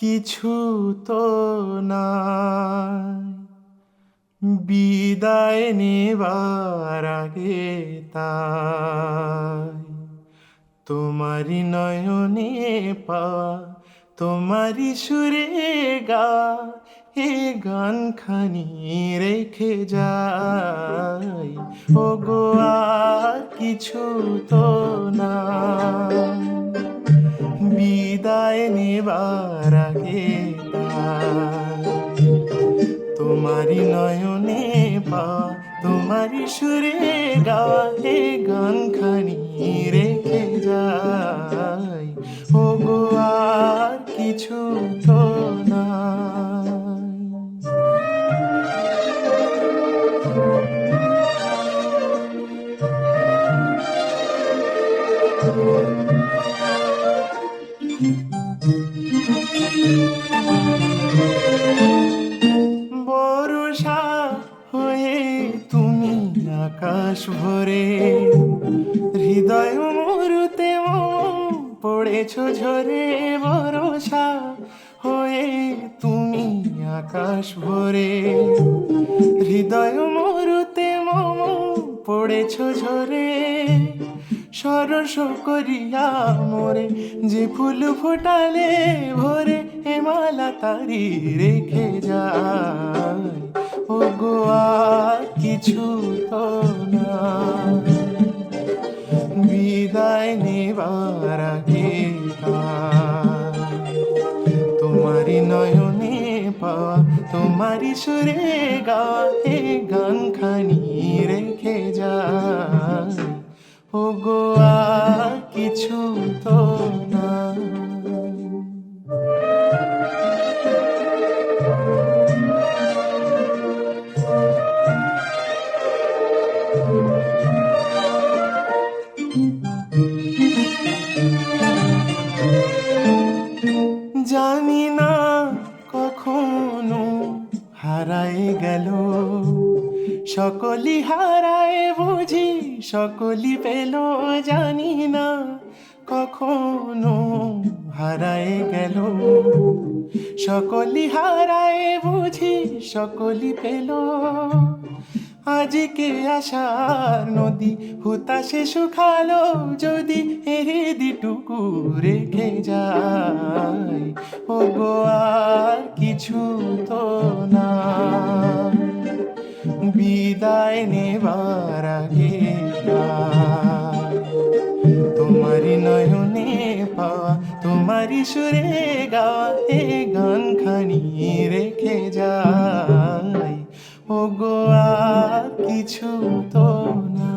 কিছু তো নাই, বিদায় নেবার আগে তাই তোমারি নয়নে পাওয়া, তোমারি সুরে গা এ গান খানি রেখে যাই। ও গো আর কিছু তো না, বিদায় নেবার আগে তাই তোমারি নয়নে পাওয়া, তোমারি সুরে গাওয়া এ গান খানি রেখে যাই। ও গো আর কিছু তো নাই। বর্ষা হয়ে তুমি আকাশ ভরে, হৃদয় মরুতে পড়েছ ঝরে। বর্ষা হয়ে তুমি আকাশ ভরে, হৃদয় মরুতে পড়েছ ঝরে। সরস করিয়া মোরে যে ফুল ফোটালে ভোরে, এ মালা তারি রেখে যায়। ও গো আর কিছু তো না, বিদায় নেবার আগে তোমারি নয়নে পাওয়া, তোমারি সুরে গাওয়া এ গান খানি রেখে যায়। ও গো আর কিছু তো না। জানি না কখনো হারায় গেল, সকলি হারায় বুঝি সকলি পেল। জানি না কখনো হারায় গেল, সকলি হারায় বুঝি সকলি পেল। আজকে আশার নদী হুতাশে শুকালো যদি, হৃদিটুকু রেখে যায়। ও গো আর কিছু তো না, বিদায় নেবার আগে তোমারি নয়নে পাওয়া, তোমারি সুরে গাওয়া এ গান খানি রেখে যায়। ও গো আর কিছু তো না।